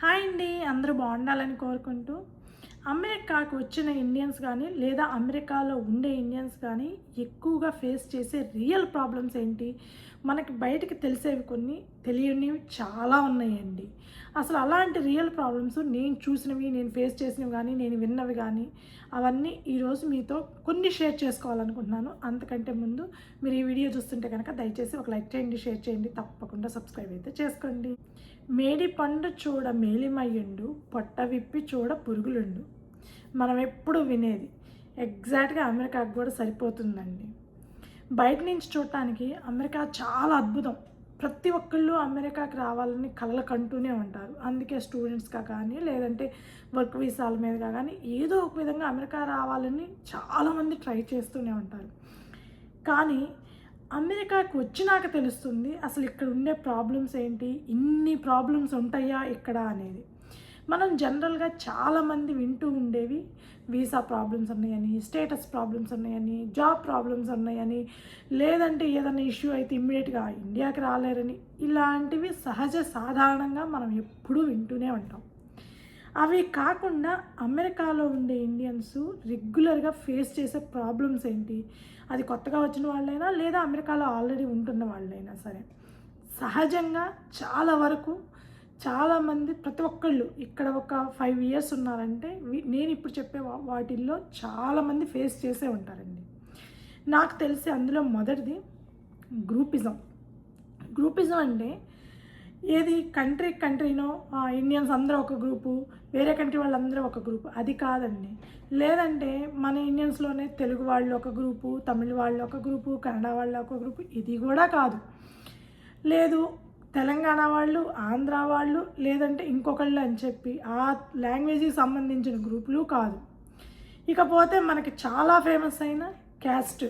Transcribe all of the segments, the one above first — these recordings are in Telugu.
హాయ్ అండి, అందరూ బాగుండాలని కోరుకుంటూ అమెరికాకు వచ్చిన ఇండియన్స్ కానీ లేదా అమెరికాలో ఉండే ఇండియన్స్ కానీ ఎక్కువగా ఫేస్ చేసే రియల్ ప్రాబ్లమ్స్ ఏంటి, మనకి బయటికి తెలిసేవి కొన్ని, తెలియనివి చాలా ఉన్నాయండి. అసలు అలాంటి రియల్ ప్రాబ్లమ్స్ నేను చూసినవి, నేను ఫేస్ చేసినవి కానీ, నేను విన్నవి కానీ అవన్నీ ఈరోజు మీతో కొన్ని షేర్ చేసుకోవాలనుకుంటున్నాను. అంతకంటే ముందు మీరు ఈ వీడియో చూస్తుంటే కనుక దయచేసి ఒక లైక్ చేయండి, షేర్ చేయండి, తప్పకుండా సబ్స్క్రైబ్ అయితే చేసుకోండి. మేడి పండు చూడ మేలిమయ్యుండు, పొట్ట విప్పి చూడ పురుగులుండు. మనం ఎప్పుడు వినేది ఎగ్జాక్ట్గా అమెరికాకు కూడా సరిపోతుందండి. బయట నుంచి చూడటానికి అమెరికా చాలా అద్భుతం. ప్రతి ఒక్కళ్ళు అమెరికాకి రావాలని కలలు కంటూనే ఉంటారు. అందుకే స్టూడెంట్స్గా కానీ లేదంటే వర్క్ వీసాల మీదుగా కానీ ఏదో ఒక విధంగా అమెరికా రావాలని చాలామంది ట్రై చేస్తూనే ఉంటారు. కానీ అమెరికాకి వచ్చినాక తెలుస్తుంది అసలు ఇక్కడ ఉండే ప్రాబ్లమ్స్ ఏంటి, ఇన్ని ప్రాబ్లమ్స్ ఉంటాయా ఇక్కడ అనేది. మనం జనరల్గా చాలామంది వింటూ ఉండేవి వీసా ప్రాబ్లమ్స్ ఉన్నాయని, స్టేటస్ ప్రాబ్లమ్స్ ఉన్నాయని, జాబ్ ప్రాబ్లమ్స్ ఉన్నాయని, లేదంటే ఏదైనా ఇష్యూ అయితే ఇమ్మీడియట్గా ఇండియాకి రాలేరని, ఇలాంటివి సహజ సాధారణంగా మనం ఎప్పుడూ వింటూనే ఉంటాం. అవి కాకుండా అమెరికాలో ఉండే ఇండియన్స్ రెగ్యులర్గా ఫేస్ చేసే ప్రాబ్లమ్స్ ఏంటి, అది కొత్తగా వచ్చిన వాళ్ళైనా లేదా అమెరికాలో ఆల్రెడీ ఉంటున్న వాళ్ళైనా సరే, సహజంగా చాలా వరకు చాలామంది ప్రతి ఒక్కళ్ళు ఇక్కడ ఒక 5 years ఉన్నారంటే నేను ఇప్పుడు చెప్పే వాటిల్లో చాలామంది ఫేస్ చేసే ఉంటారండి. నాకు తెలిసి అందులో మొదటిది గ్రూపిజం. గ్రూపిజం అంటే ఏది కంట్రీనో ఇండియన్స్ అందరూ ఒక గ్రూపు, వేరే కంట్రీ వాళ్ళందరూ ఒక గ్రూపు, అది కాదండి. లేదంటే మన ఇండియన్స్లోనే తెలుగు వాళ్ళు ఒక గ్రూపు, తమిళ వాళ్ళు ఒక గ్రూపు, కన్నడ వాళ్ళు ఒక గ్రూపు, ఇది కూడా కాదు. లేదు తెలంగాణ వాళ్ళు, ఆంధ్ర వాళ్ళు, లేదంటే ఇంకొకళ్ళు అని చెప్పి ఆ లాంగ్వేజ్కి సంబంధించిన గ్రూపులు కాదు. ఇకపోతే మనకి చాలా ఫేమస్ అయిన క్యాస్ట్,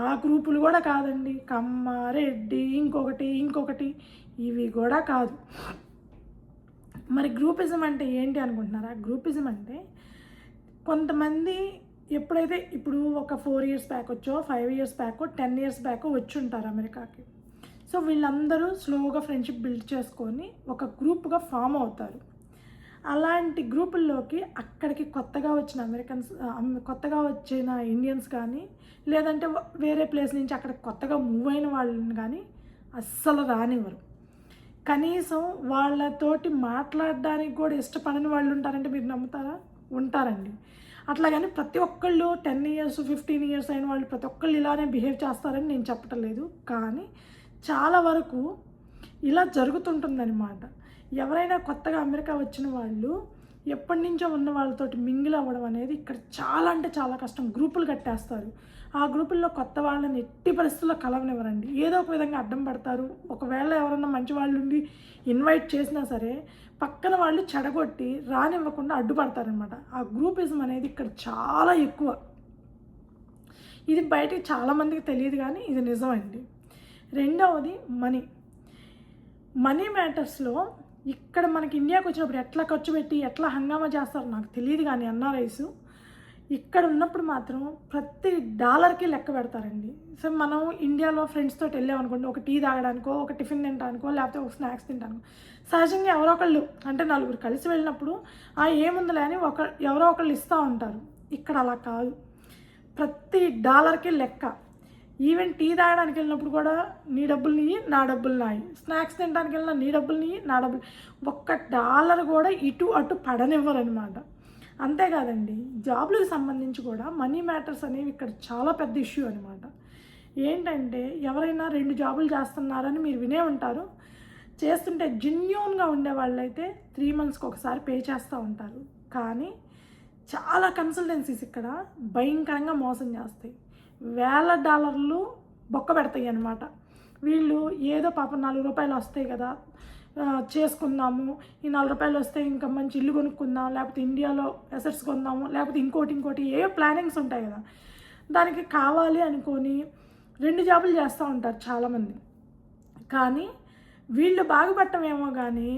ఆ గ్రూపులు కూడా కాదండి. కమ్మ, రెడ్డి, ఇంకొకటి ఇవి కూడా కాదు. మరి గ్రూపిజం అంటే ఏంటి అనుకుంటున్నారా? గ్రూపిజం అంటే కొంతమంది ఎప్పుడైతే ఇప్పుడు ఒక 4 years బ్యాక్ వచ్చో, 5 years బ్యాక్, 10 years బ్యాక్ వచ్చి ఉంటారు అమెరికాకి. సో వీళ్ళందరూ స్లోగా ఫ్రెండ్షిప్ బిల్డ్ చేసుకొని ఒక గ్రూప్గా ఫామ్ అవుతారు. అలాంటి గ్రూపుల్లోకి అక్కడికి కొత్తగా వచ్చిన ఇండియన్స్ కానీ, లేదంటే వేరే ప్లేస్ నుంచి అక్కడ కొత్తగా మూవ్ అయిన వాళ్ళని కానీ అస్సలు రానివ్వరు. కనీసం వాళ్ళతోటి మాట్లాడడానికి కూడా ఇష్టపడని వాళ్ళు ఉంటారంటే మీరు నమ్ముతారా? ఉంటారండి. అట్లాగని ప్రతి ఒక్కళ్ళు 10 years 15 years అయిన వాళ్ళు ప్రతి ఒక్కళ్ళు ఇలానే బిహేవ్ చేస్తారని నేను చెప్పటం లేదు. కానీ చాలా వరకు ఇలా జరుగుతుంటుందన్నమాట. ఎవరైనా కొత్తగా అమెరికా వచ్చిన వాళ్ళు ఎప్పటి నుంచో ఉన్న వాళ్ళతోటి మింగిల్ అవ్వడం అనేది ఇక్కడ చాలా అంటే చాలా కష్టం. గ్రూపులు కట్టేస్తారు. ఆ గ్రూపుల్లో కొత్త వాళ్ళని ఎట్టి పరిస్థితుల్లో కలవనివ్వరండి. ఏదో ఒక విధంగా అడ్డం పడతారు. ఒకవేళ ఎవరన్నా మంచి వాళ్ళు ఉండి ఇన్వైట్ చేసినా సరే పక్కన వాళ్ళు చెడగొట్టి రానివ్వకుండా అడ్డుపడతారనమాట. ఆ గ్రూపిజం అనేది ఇక్కడ చాలా ఎక్కువ. ఇది బయటికి చాలామందికి తెలియదు కానీ ఇది నిజమండి. రెండవది మనీ మ్యాటర్స్లో ఇక్కడ మనకి ఇండియాకి వచ్చినప్పుడు ఎట్లా ఖర్చు పెట్టి ఎట్లా హంగామా చేస్తారో నాకు తెలియదు కానీ ఎన్ఆర్ఐస్ ఇక్కడ ఉన్నప్పుడు మాత్రం ప్రతి డాలర్కి లెక్క పెడతారండి. సో మనం ఇండియాలో ఫ్రెండ్స్ తోటి వెళ్ళామనుకోండి, ఒక టీ తాగడానికో, ఒక టిఫిన్ తినడానికో, లేకపోతే ఒక స్నాక్స్ తినడానికో, సహజంగా ఎవరో ఒకళ్ళు అంటే నలుగురు కలిసి వెళ్ళినప్పుడు ఏముందిలే అని ఎవరో ఒకళ్ళు ఇస్తూ ఉంటారు. ఇక్కడ అలా కాదు. ప్రతి డాలర్కి లెక్క. ఈవెన్ టీ తాగడానికి వెళ్ళినప్పుడు కూడా నీ డబ్బులు నీయి, నా డబ్బులు నాయి. స్నాక్స్ తినడానికి వెళ్ళినా నీ డబ్బులు నీయి, నా డబ్బులు. $1 కూడా ఇటు అటు పడనివ్వరు అనమాట. అంతేకాదండి, జాబ్లకు సంబంధించి కూడా మనీ మ్యాటర్స్ అనేవి ఇక్కడ చాలా పెద్ద ఇష్యూ అనమాట. ఏంటంటే ఎవరైనా 2 జాబులు చేస్తున్నారని మీరు వినే ఉంటారు. చేస్తుంటే జెన్యూన్గా ఉండే వాళ్ళైతే 3 monthsకి ఒకసారి పే చేస్తూ ఉంటారు. కానీ చాలా కన్సల్టెన్సీస్ ఇక్కడ భయంకరంగా మోసం చేస్తాయి. $1,000 బొక్క పెడతాయి అన్నమాట. వీళ్ళు ఏదో పాపం $4 వస్తాయి కదా, చేసుకుందాము, ఈ $4 వస్తే ఇంకా మంచి ఇల్లు కొనుక్కుందాం, లేకపోతే ఇండియాలో అసెట్స్ కొందాము, లేకపోతే ఇంకోటి ఏ ప్లానింగ్స్ ఉంటాయి కదా, దానికి కావాలి అనుకొని 2 జాబులు చేస్తూ ఉంటారు చాలామంది. కానీ వీళ్ళు బాగుపడటమేమో కానీ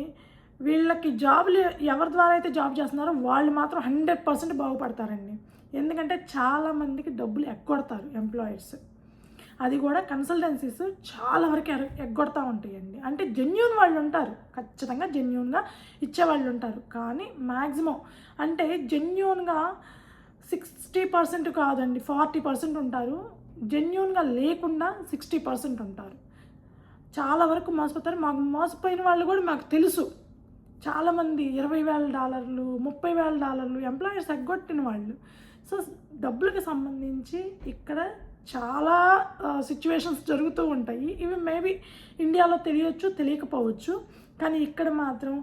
వీళ్ళకి జాబులు ఎవరి ద్వారా అయితే జాబ్ చేస్తున్నారో వాళ్ళు మాత్రం 100% బాగుపడతారండి. ఎందుకంటే చాలామందికి డబ్బులు ఎగ్గొడతారు ఎంప్లాయర్స్. అది కూడా కన్సల్టెన్సీస్ చాలా వరకు ఎగ్గొడతా ఉంటాయండి. అంటే జెన్యూన్ వాళ్ళు ఉంటారు, ఖచ్చితంగా జెన్యూన్గా ఇచ్చేవాళ్ళు ఉంటారు, కానీ మ్యాక్సిమం అంటే జెన్యూన్గా 60% కాదండి, 40% ఉంటారు. జెన్యూన్గా లేకుండా 60% ఉంటారు. చాలా వరకు మోసపోతారు. మాకు మోసపోయిన వాళ్ళు కూడా మాకు తెలుసు. చాలామంది $20,000 $30,000 ఎంప్లాయర్స్ ఎగ్గొట్టిన వాళ్ళు. సో డబ్బులకి సంబంధించి ఇక్కడ చాలా సిచ్యువేషన్స్ జరుగుతూ ఉంటాయి. ఇవి మేబీ ఇండియాలో తెలియచ్చు, తెలియకపోవచ్చు, కానీ ఇక్కడ మాత్రం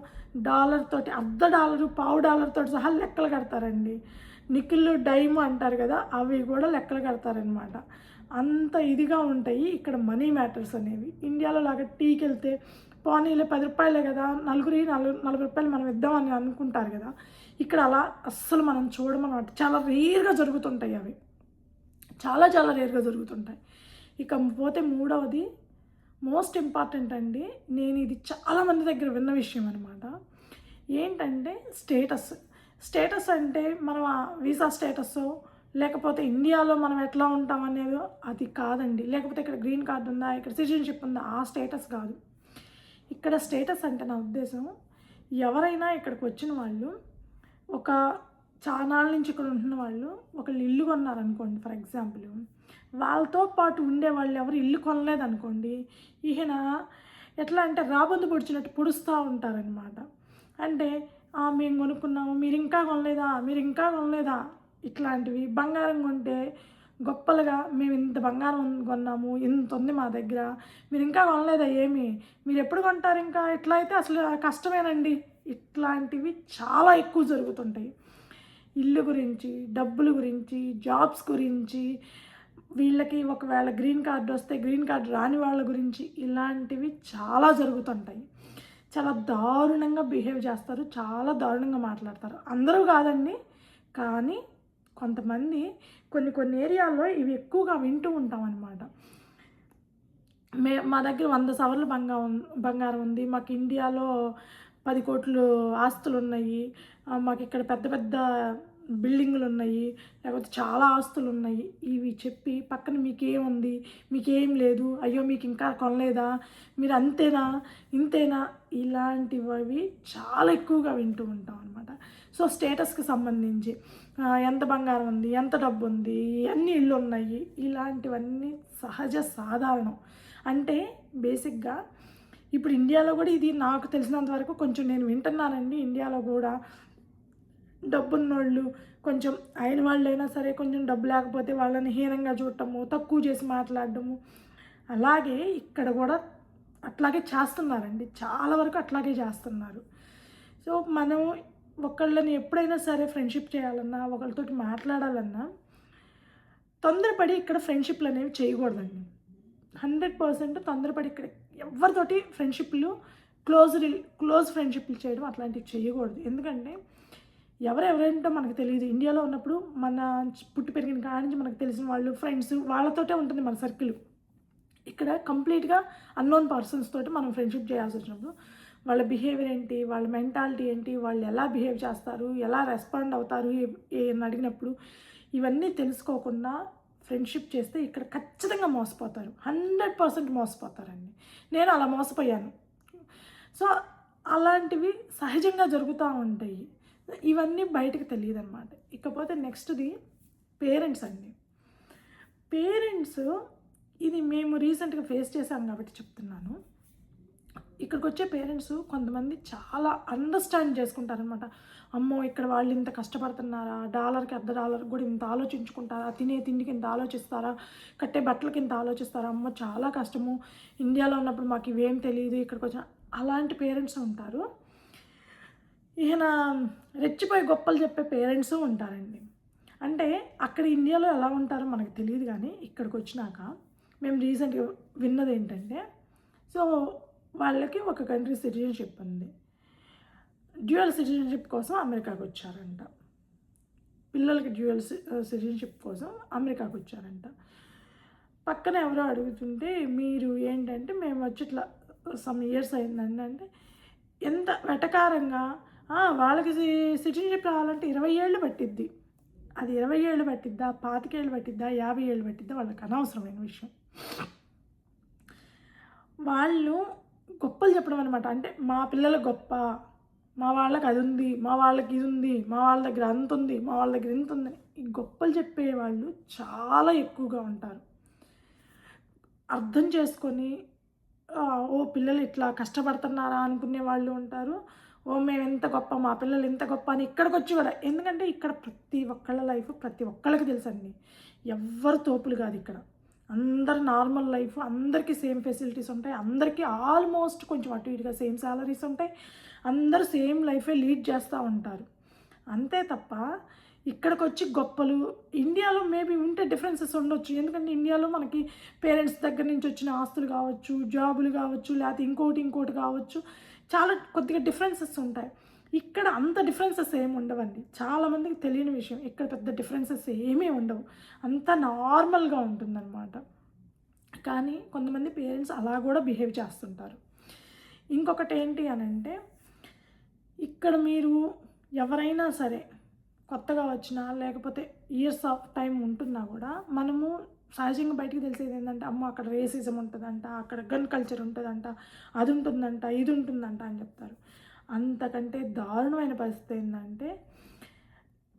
డాలర్ తోటి, $1 పావు డాలర్ తోటి సహా లెక్కలు కడతారండి. నికిల్ డైమ్ అంటారు కదా, అవి కూడా లెక్కలు కడతారనమాట. అంత ఇదిగా ఉంటాయి ఇక్కడ మనీ మ్యాటర్స్ అనేవి. ఇండియాలో లాగా టీకి వెళ్తే పోనీలే ₹10 కదా, ₹40 మనం ఇద్దామని అనుకుంటారు కదా, ఇక్కడ అలా అస్సలు మనం చూడమన్నమాట. చాలా రేర్గా జరుగుతుంటాయి అవి, చాలా చాలా రేర్గా జరుగుతుంటాయి. ఇక పోతే మూడవది మోస్ట్ ఇంపార్టెంట్ అండి, నేను ఇది చాలామంది దగ్గర విన్న విషయం అనమాట. ఏంటంటే స్టేటస్ అంటే మనం వీసా స్టేటస్, లేకపోతే ఇండియాలో మనం ఎట్లా ఉంటాం అనేది అది కాదండి. లేకపోతే ఇక్కడ గ్రీన్ కార్డు ఉందా, ఇక్కడ సిటిజన్షిప్ ఉందా, ఆ స్టేటస్ కాదు. ఇక్కడ స్టేటస్ అంటే నా ఉద్దేశం, ఎవరైనా ఇక్కడికి వచ్చిన వాళ్ళు, ఒక చానాళ్ళ నుంచి ఇక్కడ ఉంటున్న వాళ్ళు ఒకళ్ళు ఇల్లు కొన్నారనుకోండి ఫర్ ఎగ్జాంపుల్, వాళ్ళతో పాటు ఉండేవాళ్ళు ఎవరు ఇల్లు కొనలేదనుకోండి, ఈయన ఎట్లా అంటే రాబందు పొడిచినట్టు పొడుస్తూ ఉంటారనమాట. అంటే మేము కొనుక్కున్నాము, మీరు ఇంకా కొనలేదా, ఇట్లాంటివి. బంగారం కొంటే గొప్పలుగా, మేము ఇంత బంగారం కొన్నాము, ఇంత ఉంది మా దగ్గర, మీరు ఇంకా కొనలేదా, మీరు ఎప్పుడు కొంటారు ఇంకా, ఇట్లా అయితే అసలు కష్టమేనండి. ఇట్లాంటివి చాలా ఎక్కువ జరుగుతుంటాయి. ఇల్లు గురించి, డబ్బుల గురించి, జాబ్స్ గురించి, వీళ్ళకి ఒకవేళ గ్రీన్ కార్డు వస్తే గ్రీన్ కార్డు రాని వాళ్ళ గురించి, ఇలాంటివి చాలా జరుగుతుంటాయి. చాలా దారుణంగా బిహేవ్ చేస్తారు, చాలా దారుణంగా మాట్లాడతారు. అందరూ కాదండి, కానీ కొంతమంది కొన్ని ఏరియాల్లో ఇవి ఎక్కువగా వింటూ ఉంటాం అన్నమాట. మా దగ్గర 100 సవర్ల బంగారం ఉంది, మాకు ఇండియాలో 10 కోట్లు ఆస్తులు ఉన్నాయి, మాకు ఇక్కడ పెద్ద పెద్ద బిల్డింగులు ఉన్నాయి, లేకపోతే చాలా ఆస్తులు ఉన్నాయి, ఇవి చెప్పి పక్కన మీకేముంది, మీకేం లేదు, అయ్యో మీకు ఇంకా కొనలేదా, మీరు అంతేనా ఇంతేనా, ఇలాంటివి చాలా ఎక్కువగా వింటూ ఉంటాం అనమాట. సో స్టేటస్కి సంబంధించి ఎంత బంగారం ఉంది, ఎంత డబ్బు ఉంది, అన్ని ఇళ్ళు ఉన్నాయి, ఇలాంటివన్నీ సహజ సాధారణం. అంటే బేసిక్గా ఇప్పుడు ఇండియాలో కూడా ఇది నాకు తెలిసినంత వరకు కొంచెం నేను వింటున్నానండి. ఇండియాలో కూడా డబ్బున్నోళ్ళు, కొంచెం అయిన వాళ్ళైనా సరే కొంచెం డబ్బు లేకపోతే వాళ్ళని హీనంగా చూడటము, తక్కువ చేసి మాట్లాడటము, అలాగే ఇక్కడ కూడా అట్లాగే చేస్తున్నారండి. చాలా వరకు అట్లాగే చేస్తున్నారు. సో మనం ఒకళ్ళని ఎప్పుడైనా సరే ఫ్రెండ్షిప్ చేయాలన్నా, ఒకళ్ళతోటి మాట్లాడాలన్నా తొందరపడి ఇక్కడ ఫ్రెండ్షిప్లు అనేవి చేయకూడదండి. 100% తొందరపడి ఇక్కడ ఎవరితోటి ఫ్రెండ్షిప్లు క్లోజ్ ఫ్రెండ్షిప్లు చేయడం అట్లాంటివి చేయకూడదు. ఎందుకంటే ఎవరెవరేంటో మనకు తెలియదు. ఇండియాలో ఉన్నప్పుడు మన పుట్టి పెరిగిన కాడి నుంచి మనకు తెలిసిన వాళ్ళు, ఫ్రెండ్స్, వాళ్ళతోటే ఉంటుంది మన సర్కిల్. ఇక్కడ కంప్లీట్గా అన్నోన్ పర్సన్స్ తోటి మనం ఫ్రెండ్షిప్ చేయాల్సి వచ్చినప్పుడు వాళ్ళ బిహేవియర్ ఏంటి, వాళ్ళ మెంటాలిటీ ఏంటి, వాళ్ళు ఎలా బిహేవ్ చేస్తారు, ఎలా రెస్పాండ్ అవుతారు ఏమని అడిగినప్పుడు, ఇవన్నీ తెలుసుకోకుండా ఫ్రెండ్షిప్ చేస్తే ఇక్కడ ఖచ్చితంగా మోసపోతారు. 100% మోసపోతారండి. నేను అలా మోసపోయాను. సో అలాంటివి సహజంగా జరుగుతూ ఉంటాయి. ఇవన్నీ బయటకు తెలియదు అనమాట. ఇకపోతే నెక్స్ట్ది పేరెంట్స్ అండి. పేరెంట్స్, ఇది మేము రీసెంట్గా ఫేస్ చేసాం కాబట్టి చెప్తున్నాను. ఇక్కడికి వచ్చే పేరెంట్స్ కొంతమంది చాలా అండర్స్టాండ్ చేసుకుంటారనమాట. అమ్మో ఇక్కడ వాళ్ళు ఇంత కష్టపడుతున్నారా, $1కి $1.5 కూడా ఇంత ఆలోచించుకుంటారా, తినే తిండికి ఇంత ఆలోచిస్తారా, కట్టే బట్టలకి ఇంత ఆలోచిస్తారా, అమ్మో చాలా కష్టము, ఇండియాలో ఉన్నప్పుడు మాకు ఇవేం తెలియదు, ఇక్కడికి వచ్చిన అలాంటి పేరెంట్స్ ఉంటారు. ఈయన రెచ్చిపోయి గొప్పలు చెప్పే పేరెంట్స్ ఉంటారండి. అంటే అక్కడ ఇండియాలో ఎలా ఉంటారో మనకు తెలియదు, కానీ ఇక్కడికి వచ్చినాక మేము రీసెంట్గా విన్నది ఏంటంటే, సో వాళ్ళకి ఒక కంట్రీ సిటిజన్షిప్ ఉంది, డ్యూయల్ సిటిజన్షిప్ కోసం అమెరికాకు వచ్చారంట. పిల్లలకి డ్యూయల్ సిటిజన్షిప్ కోసం అమెరికాకు వచ్చారంట. పక్కన ఎవరో అడుగుతుంటే, మీరు ఏంటంటే మేము వచ్చి ఇట్లా సమ్ ఇయర్స్ అయిందండి అంటే, ఎంత వెటకారంగా వాళ్ళకి సిటిజన్షిప్ రావాలంటే 20 ఏళ్ళు పట్టిద్ది. అది 20 ఏళ్ళు పట్టిద్దా, 25 ఏళ్ళు పట్టిద్దా, 50 ఏళ్ళు పట్టిద్దా వాళ్ళకి అనవసరమైన విషయం. వాళ్ళు గొప్పలు చెప్పడం అనమాట. అంటే మా పిల్లలు గొప్ప, మా వాళ్ళకి అది ఉంది, మా వాళ్ళకి ఇది ఉంది, మా వాళ్ళ దగ్గర అంత ఉంది, మా వాళ్ళ దగ్గర ఇంత ఉందని ఈ గొప్పలు చెప్పేవాళ్ళు చాలా ఎక్కువగా ఉంటారు. అర్థం చేసుకొని ఓ పిల్లలు ఇట్లా కష్టపడుతున్నారా అనుకునే వాళ్ళు ఉంటారు. ఓ మేము ఎంత గొప్ప, మా పిల్లలు ఇంత గొప్ప అని ఇక్కడికొచ్చి కూడా, ఎందుకంటే ఇక్కడ ప్రతి ఒక్కళ్ళ లైఫ్ ప్రతి ఒక్కళ్ళకి తెలుసండి. ఎవ్వరు తోపులు కాదు ఇక్కడ. అందరు నార్మల్ లైఫ్, అందరికీ సేమ్ ఫెసిలిటీస్ ఉంటాయి. అందరికీ ఆల్మోస్ట్ కొంచెం అటు ఇటుగా సేమ్ సాలరీస్ ఉంటాయి. అందరూ సేమ్ లైఫే లీడ్ చేస్తూ ఉంటారు. అంతే తప్ప ఇక్కడికొచ్చి గొప్పలు ఇండియాలో మేబీ ఉంటే డిఫరెన్సెస్ ఉండొచ్చు. ఎందుకంటే ఇండియాలో మనకి పేరెంట్స్ దగ్గర నుంచి వచ్చిన ఆస్తులు కావచ్చు, జాబులు కావచ్చు, లేకపోతే ఇంకోటి కావచ్చు, చాలా కొద్దిగా డిఫరెన్సెస్ ఉంటాయి. ఇక్కడ అంత డిఫరెన్సెస్ ఏమి ఉండవండి. చాలామందికి తెలియని విషయం, ఇక్కడ పెద్ద డిఫరెన్సెస్ ఏమీ ఉండవు. అంతా నార్మల్గా ఉంటుందన్నమాట. కానీ కొంతమంది పేరెంట్స్ అలా కూడా బిహేవ్ చేస్తుంటారు. ఇంకొకటి ఏంటి అని అంటే, ఇక్కడ మీరు ఎవరైనా సరే కొత్తగా వచ్చినా లేకపోతే ఇయర్స్ ఆఫ్ టైం ఉంటున్నా కూడా మనము సహజంగా బయటికి తెలిసేది ఏంటంటే, అమ్మ అక్కడ రేసిజం ఉంటుందంట, అక్కడ గన్ కల్చర్ ఉంటుందంట, అది ఉంటుందంట, ఇది ఉంటుందంట అని చెప్తారు. అంతకంటే దారుణమైన పరిస్థితి ఏంటంటే,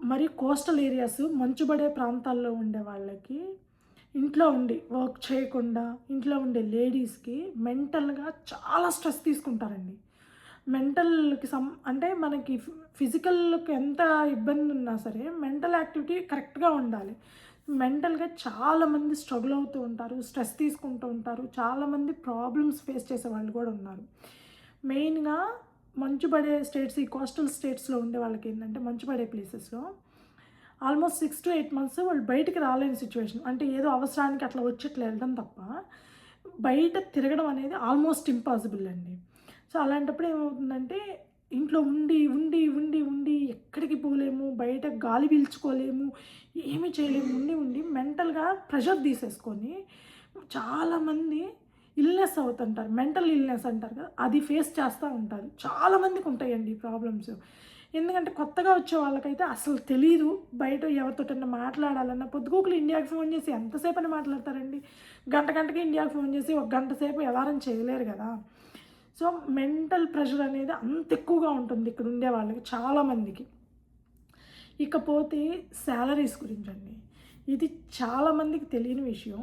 మరి కోస్టల్ ఏరియాస్ మంచుబడే ప్రాంతాల్లో ఉండే వాళ్ళకి ఇంట్లో ఉండి వర్క్ చేయకుండా ఇంట్లో ఉండే లేడీస్కి మెంటల్గా చాలా స్ట్రెస్ తీసుకుంటారండి. మెంటల్కి అంటే మనకి ఫిజికల్కి ఎంత ఇబ్బంది ఉన్నా సరే మెంటల్ యాక్టివిటీ కరెక్ట్గా ఉండాలి. మెంటల్గా చాలామంది స్ట్రగుల్ అవుతూ ఉంటారు, స్ట్రెస్ తీసుకుంటూ ఉంటారు. చాలామంది ప్రాబ్లమ్స్ ఫేస్ చేసే వాళ్ళు కూడా ఉన్నారు. మెయిన్గా మంచు పడే స్టేట్స్, ఈ కోస్టల్ స్టేట్స్లో ఉండే వాళ్ళకి ఏంటంటే, మంచు పడే ప్లేసెస్లో ఆల్మోస్ట్ 6 to 8 months వాళ్ళు బయటికి రాలేని సిచ్యువేషన్. అంటే ఏదో అవసరానికి అట్లా వచ్చి అట్లా వెళ్ళడం తప్ప బయట తిరగడం అనేది ఆల్మోస్ట్ ఇంపాసిబుల్ అండి. సో అలాంటప్పుడు ఏమవుతుందంటే, ఇంట్లో ఉండి ఉండి ఉండి ఉండి ఎక్కడికి పోలేము, బయట గాలి పీల్చుకోలేము, ఏమీ చేయలేము, ఉండి ఉండి మెంటల్గా ప్రెషర్ తీసేసుకొని చాలామంది ఇల్నెస్ అవుతుంటారు. మెంటల్ ఇల్నెస్ అంటారు కదా, అది ఫేస్ చేస్తూ ఉంటారు. చాలామందికి ఉంటాయండి ఈ ప్రాబ్లమ్స్. ఎందుకంటే కొత్తగా వచ్చే వాళ్ళకైతే అసలు తెలీదు. బయట ఎవరితోటన్నా మాట్లాడాలన్నా పొద్దుగూకులు ఇండియాకి ఫోన్ చేసి ఎంతసేపు అని మాట్లాడతారండి. గంటకి ఇండియాకి ఫోన్ చేసి ఒక గంట సేపు వ్యవహారం చేయలేరు కదా. సో మెంటల్ ప్రెషర్ అనేది అంత ఎక్కువగా ఉంటుంది ఇక్కడ ఉండే వాళ్ళకి చాలామందికి. ఇకపోతే శాలరీస్ గురించి అండి, ఇది చాలామందికి తెలియని విషయం.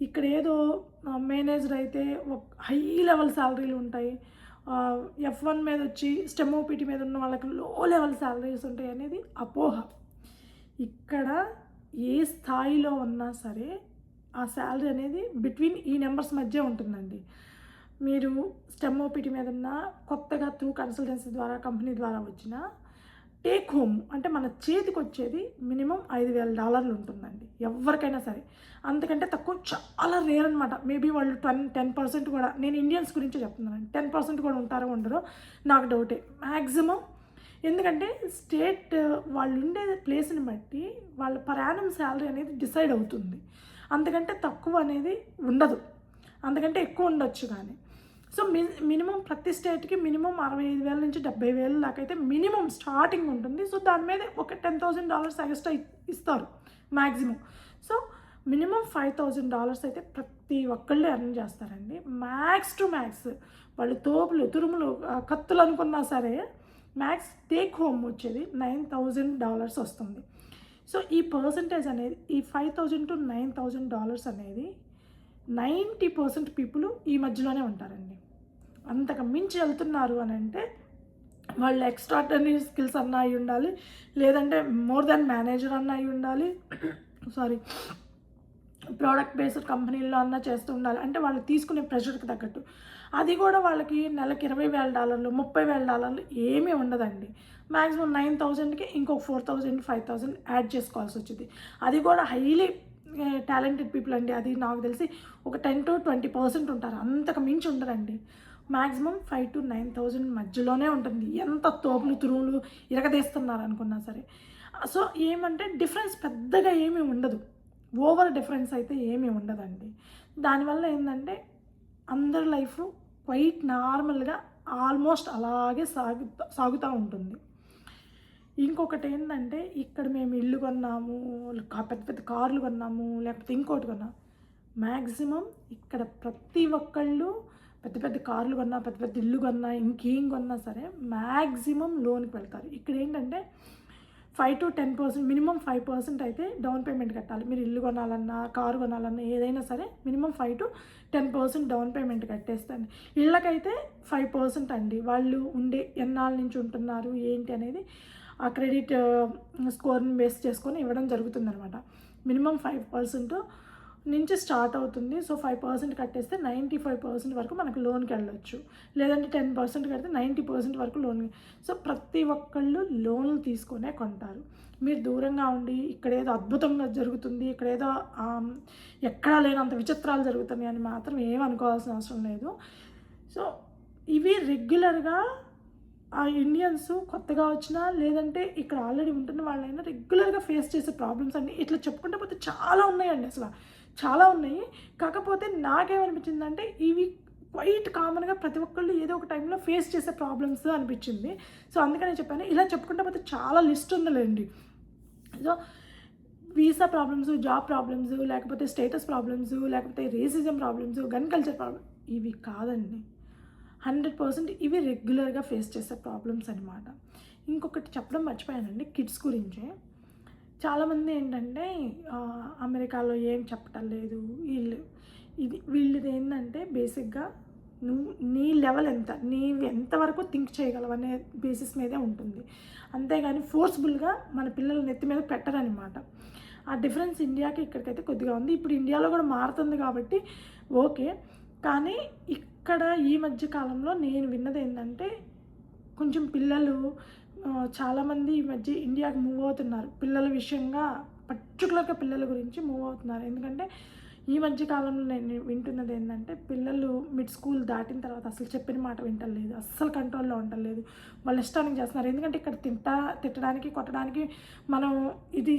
ఇక్కడ ఏదో మేనేజర్ అయితే ఒక హై లెవెల్ శాలరీలు ఉంటాయి, F1 మీద వచ్చి స్టెమ్ ఓపీటీ మీద ఉన్న వాళ్ళకి లో లెవెల్ శాలరీస్ ఉంటాయి అనేది అపోహ. ఇక్కడ ఏ స్థాయిలో ఉన్నా సరే ఆ శాలరీ అనేది బిట్వీన్ ఈ నెంబర్స్ మధ్య ఉంటుందండి. మీరు స్టెమ్ ఓపీటీ మీద ఉన్న, కొత్తగా త్రూ కన్సల్టెన్సీ ద్వారా కంపెనీ ద్వారా వచ్చిన టేక్ హోమ్ అంటే మన చేతికి వచ్చేది మినిమం $5,000 ఉంటుందండి ఎవరికైనా సరే. అంతకంటే తక్కువ చాలా రేర్ అనమాట. మేబీ వాళ్ళు 10% కూడా, నేను ఇండియన్స్ గురించే చెప్తున్నానండి, 10% కూడా ఉంటారో ఉండరో నాకు డౌటే మ్యాక్సిమం. ఎందుకంటే స్టేట్ వాళ్ళు ఉండే ప్లేస్ని బట్టి వాళ్ళ పర్ యానం శాలరీ అనేది డిసైడ్ అవుతుంది. అంతకంటే తక్కువ అనేది ఉండదు, అంతకంటే ఎక్కువ ఉండొచ్చు కానీ. సో మినిమం ప్రతి స్టేట్కి మినిమం 65,000 నుంచి 70,000 దాకా అయితే మినిమం స్టార్టింగ్ ఉంటుంది. సో దాని మీద ఒక $10,000 ఎక్స్ట్రా ఇస్తారు మ్యాక్సిమం. సో మినిమం $5,000 అయితే ప్రతి ఒక్కళ్ళు ఎర్న్ చేస్తారండి. మ్యాక్స్ టు మ్యాక్స్ వాళ్ళు తోపులు తురుములు కత్తులు అనుకున్నా సరే మ్యాక్స్ టేక్ హోమ్ వచ్చేది $9,000 వస్తుంది. సో ఈ పర్సంటేజ్ అనేది, ఈ $5,000 to $9,000 అనేది 90% పీపుల్ ఈ మధ్యలోనే ఉంటారండి. అంతకు మించి వెళ్తున్నారు అని అంటే వాళ్ళు ఎక్స్ట్రాడనరీ స్కిల్స్ అన్న అయి ఉండాలి, లేదంటే మోర్ దాన్ మేనేజర్ అన్న అయి ఉండాలి, సారీ ప్రోడక్ట్ బేస్డ్ కంపెనీల్లో అన్నా చేస్తూ ఉండాలి. అంటే వాళ్ళు తీసుకునే ప్రెషర్కి తగ్గట్టు. అది కూడా వాళ్ళకి నెలకి $20,000 $30,000 ఏమీ ఉండదండి. మ్యాక్సిమం 9,000కి ఇంకొక 4,000 5,000 యాడ్ చేసుకోవాల్సి వచ్చింది. అది కూడా హైలీ టాలెంటెడ్ పీపుల్ అండి. అది నాకు తెలిసి ఒక 10 to 20% ఉంటారు, అంతకు మించి ఉండరండి. మ్యాక్సిమం 5,000 to 9,000 మధ్యలోనే ఉంటుంది, ఎంత తోపులు తురుములు ఇరగదీస్తున్నారు అనుకున్నా సరే. సో ఏమంటే డిఫరెన్స్ పెద్దగా ఏమీ ఉండదు, ఓవర్ డిఫరెన్స్ అయితే ఏమీ ఉండదండి. దానివల్ల ఏంటంటే అందరి లైఫ్ క్వైట్ నార్మల్గా ఆల్మోస్ట్ అలాగే సాగుతూ ఉంటుంది. ఇంకొకటి ఏంటంటే, ఇక్కడ మేము ఇల్లు కొన్నాము, పెద్ద పెద్ద కార్లు కొన్నాము, లేకపోతే ఇంకోటి కొన్నాము, మ్యాక్సిమం ఇక్కడ ప్రతి ఒక్కళ్ళు పెద్ద పెద్ద కార్లు కొన్నా, పెద్ద పెద్ద ఇల్లు కొన్నా, ఇంకేం కొన్నా సరే మ్యాక్సిమం లోన్కి వెళ్తారు. ఇక్కడ ఏంటంటే 5-10% మినిమం 5% అయితే డౌన్ పేమెంట్ కట్టాలి. మీరు ఇల్లు కొనాలన్నా, కారు కొనాలన్నా ఏదైనా సరే మినిమం 5-10% డౌన్ పేమెంట్ కట్టేస్తాను. ఇళ్ళకైతే 5% అండి. వాళ్ళు ఉండే ఎన్నాళ్ళ నుంచి ఉంటున్నారు ఏంటి అనేది ఆ క్రెడిట్ స్కోర్ని బేస్ చేసుకొని ఇవ్వడం జరుగుతుందనమాట. మినిమం 5% నుంచి స్టార్ట్ అవుతుంది. సో 5% కట్టేస్తే 95% వరకు మనకు లోన్కి వెళ్ళొచ్చు. లేదంటే 10% కడితే 90% వరకు లోన్. సో ప్రతి ఒక్కళ్ళు లోన్లు తీసుకునే కొంటారు. మీరు దూరంగా ఉండి ఇక్కడేదో అద్భుతంగా జరుగుతుంది, ఇక్కడేదో ఎక్కడా లేనంత విచిత్రాలు జరుగుతున్నాయి అని మాత్రం ఏమనుకోవాల్సిన అవసరం లేదు. సో ఇవి రెగ్యులర్గా ఆ ఇండియన్స్ కొత్తగా వచ్చినా లేదంటే ఇక్కడ ఆల్రెడీ ఉంటున్న వాళ్ళైనా రెగ్యులర్గా ఫేస్ చేసే ప్రాబ్లమ్స్ అన్నీ ఇట్లా చెప్పుకుంటే పోతే చాలా ఉన్నాయండి. అసలు చాలా ఉన్నాయి. కాకపోతే నాకేమనిపించిందంటే ఇవి క్వైట్ కామన్గా ప్రతి ఒక్కళ్ళు ఏదో ఒక టైంలో ఫేస్ చేసే ప్రాబ్లమ్స్ అనిపించింది. సో అందుకని చెప్పాను, ఇలా చెప్పుకుంటే పోతే చాలా లిస్ట్ ఉందిలేండి. So visa problems, job problems, లేకపోతే స్టేటస్ ప్రాబ్లమ్స్, లేకపోతే racism problems, gun culture problems, ఇవి కాదండి. 100% ఇవి రెగ్యులర్గా ఫేస్ చేసే ప్రాబ్లమ్స్ అనమాట. ఇంకొకటి చెప్పడం మర్చిపోయానండి కిడ్స్ గురించి. చాలామంది ఏంటంటే అమెరికాలో ఏం చెప్పటం లేదు, వీళ్ళది ఏంటంటే బేసిక్గా నువ్వు నీ లెవెల్ ఎంత, నీవు ఎంతవరకు థింక్ చేయగలవు అనే బేసిస్ మీదే ఉంటుంది. అంతేగాని ఫోర్స్ఫుల్గా మన పిల్లల నెత్తి మీద పెట్టరనమాట. ఆ డిఫరెన్స్ ఇండియాకి ఇక్కడికైతే కొద్దిగా ఉంది. ఇప్పుడు ఇండియాలో కూడా మారుతుంది కాబట్టి ఓకే. కానీ ఇక్కడ ఈ మధ్య కాలంలో నేను విన్నది ఏంటంటే కొంచెం పిల్లలు చాలామంది ఈ మధ్య ఇండియాకి మూవ్ అవుతున్నారు. పిల్లల విషయంగా పర్టికులర్గా పిల్లల గురించి మూవ్ అవుతున్నారు. ఎందుకంటే ఈ మధ్య కాలంలో నేను వింటున్నది ఏంటంటే పిల్లలు మిడ్ స్కూల్ దాటిన తర్వాత అసలు చెప్పిన మాట వింటలేదు, అస్సలు కంట్రోల్లో ఉండలేదు, వాళ్ళ ఇష్టానికి చేస్తున్నారు. ఎందుకంటే ఇక్కడ తిట్టడానికి, కొట్టడానికి, మనం ఇది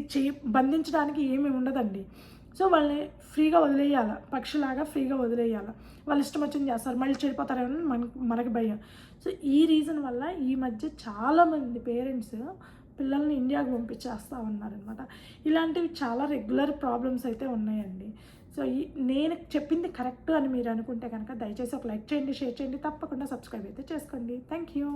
బంధించడానికి ఏమీ ఉండదండి. సో వాళ్ళని ఫ్రీగా వదిలేయాలి, పక్షిలాగా ఫ్రీగా వదిలేయాలి. వాళ్ళు ఇష్టం వచ్చింది చేస్తారు, మళ్ళీ చెడిపోతారేమో మనకి భయం. సో ఈ రీజన్ వల్ల ఈ మధ్య చాలామంది పేరెంట్స్ పిల్లల్ని ఇండియాకి పంపించేస్తూ ఉన్నారనమాట. ఇలాంటివి చాలా రెగ్యులర్ ప్రాబ్లమ్స్ అయితే ఉన్నాయండి. సో నేను చెప్పింది కరెక్ట్ అని మీరు అనుకుంటే కనుక దయచేసి ఒక లైక్ చేయండి, షేర్ చేయండి, తప్పకుండా సబ్స్క్రైబ్ అయితే చేసుకోండి. Thank you.